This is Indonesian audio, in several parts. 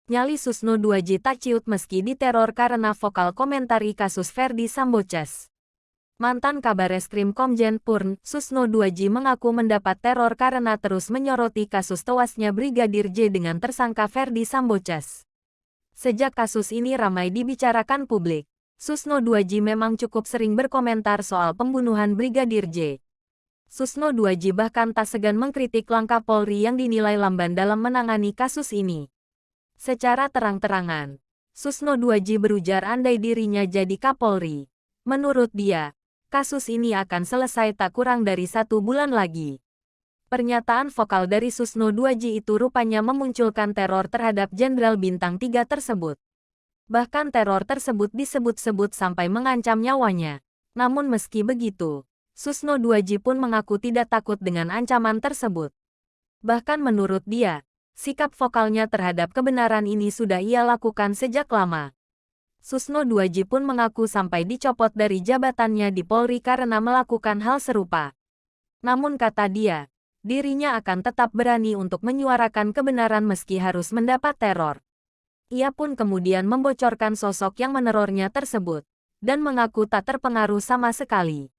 Nyali Susno 2J tak ciut meski diteror karena vokal komentari kasus Ferdy Sambo Cas. Mantan Kabareskrim Komjen Purn, Susno 2J mengaku mendapat teror karena terus menyoroti kasus tewasnya Brigadir J dengan tersangka Ferdy Sambo Cas. Sejak kasus ini ramai dibicarakan publik, Susno 2J memang cukup sering berkomentar soal pembunuhan Brigadir J. Susno 2J bahkan tak segan mengkritik langkah Polri yang dinilai lamban dalam menangani kasus ini. Secara terang-terangan, Susno 2J berujar andai dirinya jadi Kapolri. Menurut dia, kasus ini akan selesai tak kurang dari 1 bulan lagi. Pernyataan vokal dari Susno 2J itu rupanya memunculkan teror terhadap Jenderal Bintang 3 tersebut. Bahkan teror tersebut disebut-sebut sampai mengancam nyawanya. Namun meski begitu, Susno 2J pun mengaku tidak takut dengan ancaman tersebut. Bahkan menurut dia, sikap vokalnya terhadap kebenaran ini sudah ia lakukan sejak lama. Susno 2J pun mengaku sampai dicopot dari jabatannya di Polri karena melakukan hal serupa. Namun kata dia, dirinya akan tetap berani untuk menyuarakan kebenaran meski harus mendapat teror. Ia pun kemudian membocorkan sosok yang menerornya tersebut, dan mengaku tak terpengaruh sama sekali.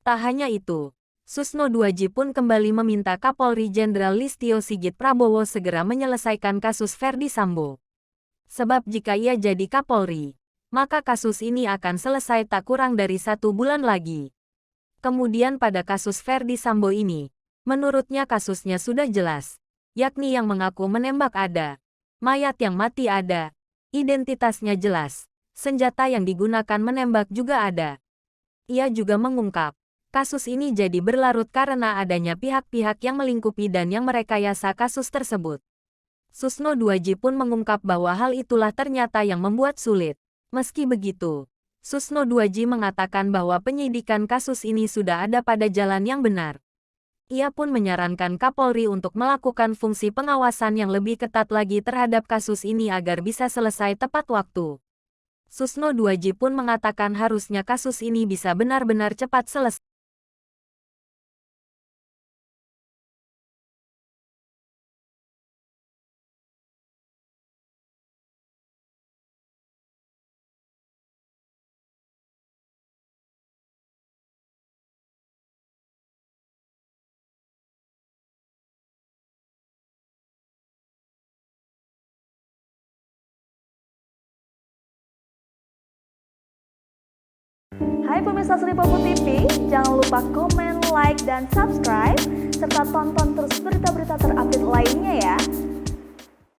Tak hanya itu, Susno 2J pun kembali meminta Kapolri Jenderal Listio Sigit Prabowo segera menyelesaikan kasus Ferdy Sambo. Sebab jika ia jadi Kapolri, maka kasus ini akan selesai tak kurang dari 1 bulan lagi. Kemudian pada kasus Ferdy Sambo ini, menurutnya kasusnya sudah jelas, yakni yang mengaku menembak ada, mayat yang mati ada, identitasnya jelas, senjata yang digunakan menembak juga ada. Ia juga mengungkap, kasus ini jadi berlarut karena adanya pihak-pihak yang melingkupi dan yang merekayasa kasus tersebut. Susno 2J pun mengungkap bahwa hal itulah ternyata yang membuat sulit. Meski begitu, Susno 2J mengatakan bahwa penyidikan kasus ini sudah ada pada jalan yang benar. Ia pun menyarankan Kapolri untuk melakukan fungsi pengawasan yang lebih ketat lagi terhadap kasus ini agar bisa selesai tepat waktu. Susno 2J pun mengatakan harusnya kasus ini bisa benar-benar cepat selesai. Hai pemirsa Sri Popo TV, jangan lupa komen, like, dan subscribe, serta tonton terus berita-berita terupdate lainnya ya.